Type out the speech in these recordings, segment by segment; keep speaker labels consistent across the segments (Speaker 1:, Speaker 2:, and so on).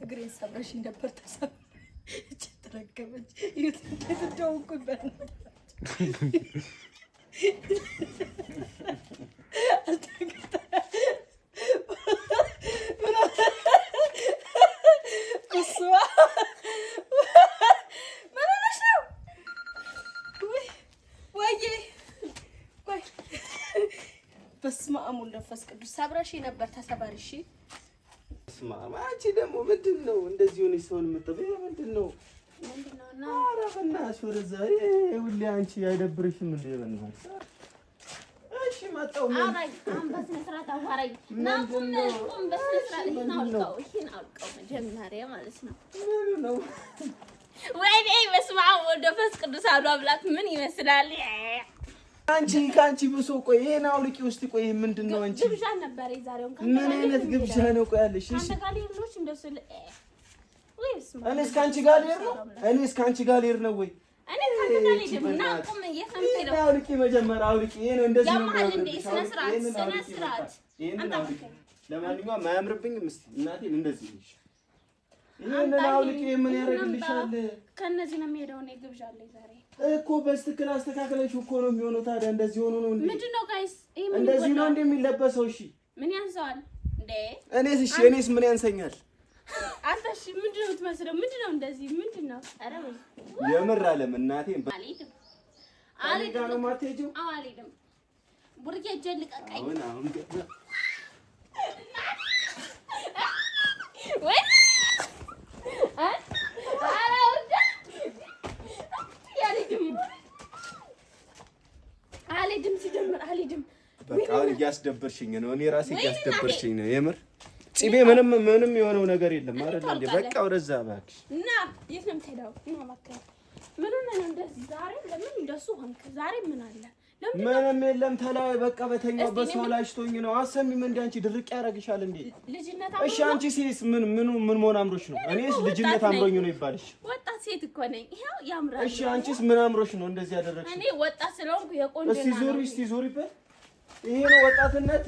Speaker 1: እግሬን ሰብረሽ ነበር ተሰብ እቺ ተረከበች እየተደውኩኝ በስመ አብ ወወልድ ወመንፈስ ቅዱስ ሰብረሽ ነበር ተሰበርሽ።
Speaker 2: በስመ አብ አንቺ ደግሞ ምንድነው እንደዚህ ሆነሽ ሰውን የምትጠበይ ምንድነው?
Speaker 1: ምንድነውና
Speaker 2: ኧረ በእናትሽ ወደዛ ሁሌ አንቺ አይደብርሽም እንዴ? በእናትሽ እሺ መጣሁ
Speaker 1: አራይ አንበስ መስራት አዋራይ ናቁም በስነ ስርዓት ይሄን አውቀው መጀመሪያ ማለት ነው።
Speaker 2: ምን ነው
Speaker 1: ወይኔ በስመ አብ ወወልድ ወመንፈስ ቅዱስ አሐዱ አምላክ ምን ይመስላል?
Speaker 2: አንቺ ካንቺ ብሶ ቆይ ይሄን አውልቂ ውስጥ ቆይ ምንድነው አንቺ
Speaker 1: ግብዣ ነበር የዛሬውን
Speaker 2: ምን አይነት ግብዣ ነው? ቆይ ያለሽ እሺ
Speaker 1: አንተ ጋር ሊሆንሽ እንደስለ ወይስ
Speaker 2: እኔስ ካንቺ ጋር ልሄድ ነው? እኔስ ካንቺ ጋር ልሄድ ነው ወይ?
Speaker 1: እኔ ካንተ ጋር ልሄድ ነው? ናቁም እየሰምተኝ ነው።
Speaker 2: አውልቂ መጀመሪያ አውልቂ። ይሄ ነው እንደዚህ ነው
Speaker 1: ያማል እንዴ? ስነ ስርዓት
Speaker 2: ይሄን አውልቂ። ለማንኛውም አያምርብኝም። እስቲ እናቴን እንደዚህ ነሽ። ይሄን አውልቂ። ምን ያደርግልሻል?
Speaker 1: ከነዚህ ነው የሚሄደው። እኔ ግብዣ አለኝ ዛሬ
Speaker 2: እኮ በስትክክል አስተካክለሽ እኮ ነው የሚሆነው። ታዲያ እንደዚህ ሆኖ ነው እንዴ?
Speaker 1: ምንድነው ጋይስ? ይሄ ምን
Speaker 2: እንደዚህ ነው እንደሚለበሰው? እሺ
Speaker 1: ምን ያንሰዋል እንዴ?
Speaker 2: እኔስ ምን ያንሰኛል?
Speaker 1: አንተ እሺ ምንድነው የምትመስለው? ምንድነው እንደዚህ ምንድነው? ኧረ
Speaker 2: የምር አለም እናቴን
Speaker 1: አልሄድም
Speaker 2: ነው የማትሄጂው?
Speaker 1: አዎ አልሄድም። ቡርጌ እጄን ልቀቀኝ።
Speaker 2: አሁን
Speaker 1: ወይ አልሄድም ሲጀምር አልሄድም።
Speaker 2: በቃ እያስደበርሽኝ ነው። እኔ ራሴ እያስደበርሽኝ ነው የምር። ጽቤ ምንም የሆነው ነገር የለም አይደል እንዴ? በቃ ወደዛ እባክሽ
Speaker 1: እና የት ነው የምትሄደው? እና እባክህ ምን ሆነህ ነው እንደዚህ? ዛሬ ለምን እንደሱ ሆንክ? ዛሬ ምን አለ?
Speaker 2: ምንም የለም ተላይ በቃ በተኛው ሰው ላሽቶኝ ነው። አሰሚም እንደ አንቺ ድርቅ ያደርግሻል እንዴ?
Speaker 1: ልጅነት
Speaker 2: እሺ አንቺ ሴስ ምን መሆን አምሮሽ ነው? እኔስ ልጅነት አምሮኝ ነው ይባልሽ?
Speaker 1: ወጣት ሴት እኮ ነኝ። ይሄው ያምራል።
Speaker 2: እሺ አንቺስ ምን አምሮሽ ነው እንደዚህ ያደረግሽ?
Speaker 1: እኔ ወጣት ስለሆንኩ የቆንጆ ነው።
Speaker 2: እስቲ ዙሪበት። ይሄ ነው ወጣትነት።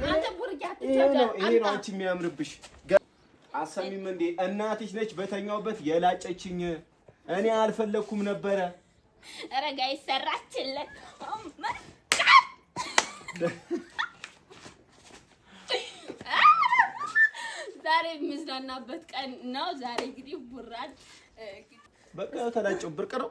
Speaker 1: አንተ ቡርጌ
Speaker 2: ይሄ ነው አንቺ የሚያምርብሽ። አሰሚም እንዴ እናትሽ ነች በተኛውበት የላጨችኝ። እኔ አልፈለኩም ነበረ።
Speaker 1: ረጋ ይሰራችለት ዛሬ የምዝናናበት ቀን ነው። ዛሬ እንግዲህ ቡራን
Speaker 2: በቃ ተላጨው ብርቅ ነው።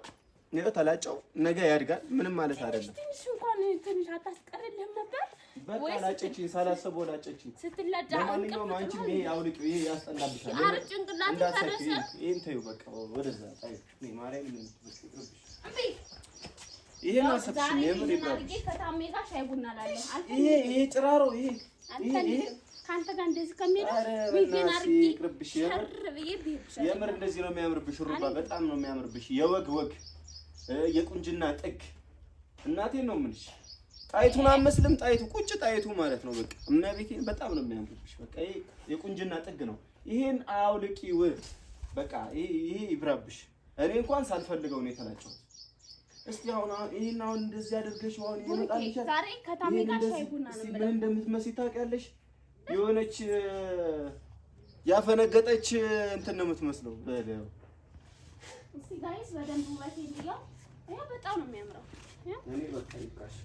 Speaker 2: ተላጨው ነገ ያድጋል። ምንም ማለት አይደለም።
Speaker 1: ትንሽ እንኳን ትንሽ አታስቀርልህም ነበር?
Speaker 2: በቃ ላጨችኝ፣ ሳላስበው ላጨችኝ።
Speaker 1: ስትላጫ
Speaker 2: ለማንኛውም አንቺም ይሄ አውልቂው፣ ይሄ ያስጠላብሻል።
Speaker 1: አረ ጭንቅላት ተረሰ።
Speaker 2: ይሄን ተይው በቃ ወደዛ ጣይ። ማርያም ምን ትመስል ይሄ ነው ሰብሽኝ የምር ይባል።
Speaker 1: ከታሜ ጋር ሻይ ቡና ላለው
Speaker 2: ይሄ ጭራሮ ይሄ
Speaker 1: ካንተ ጋር እንደዚህ ከሚሄድ ዊግን አርጊ ይቅርብሽ።
Speaker 2: የምር እንደዚህ ነው የሚያምርብሽ። ሩባ በጣም ነው የሚያምርብሽ። የወግ የቁንጅና ጥግ እናቴን ነው የምልሽ። ጣይቱን አመስልም ጣይቱ ቁጭ ጣይቱ ማለት ነው። በቃ እመቤቴን በጣም ነው የሚያምርብሽ። በቃ ይሄ የቁንጅና ጥግ ነው። ይሄን አውልቂው በቃ ይሄ ይብራብሽ። እኔ እንኳን ሳልፈልገው ነው የተላጨሁት። እስቲ አሁን ይሄን እንደዚህ አድርገሽ አሁን ይመጣልሽ።
Speaker 1: ዛሬ ከታሜ ጋር ሻይ ቡና ነው
Speaker 2: ምን እንደምትመስይ ታውቂያለሽ? የሆነች ያፈነገጠች እንትን ነው የምትመስለው። በለው
Speaker 1: እስቲ ጋይስ በደንብ ውበት ይልያው። ይሄ በጣም ነው የሚያምረው።
Speaker 2: እኔ በቃ ይብቃሽ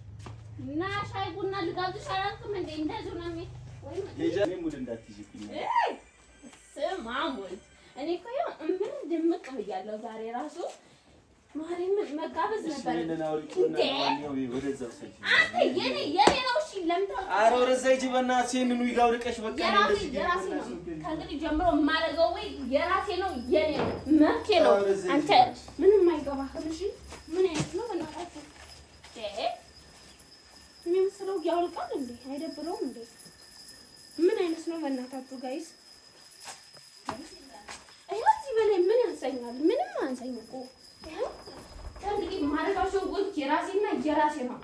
Speaker 1: እና ሻይ ቡና ልጋብዝሽ አላልኩም እንዴ? እንደዚህ ነው ወይ
Speaker 2: ለጃኔ ሙድ እንዳትይዝኝ።
Speaker 1: ስማሙል እኔ እኮ ምን ድምቅ ብያለሁ ዛሬ ራሱ ማሪም መጋበዝ ነበር። የኔ ነው። እሺ ለምን
Speaker 2: ኧረ ወደዛ ሂጂ በእናትሽ። ይሄንን ዊግ አውልቀሽ በቃ
Speaker 1: የራሴ ነው። ከእንግዲህ ጀምሮ የማደርገው ዊግ የራሴ ነው፣ የኔ መብቴ ነው። አንተ ምንም አይገባህም። እሺ ምን አይነት ነው በእናትህ? የሚመስለው ያውልቃል እንዴ? አይደብረውም እንዴ? ምን አይነት ነው በእናታችሁ ጋይስ? እዚህ በላይ ምን ያንሰኛል? ምንም አንሰኝ እኮ ከእንግዲህ ማድረጋቸው ወግ የራሴና የራሴ ነው።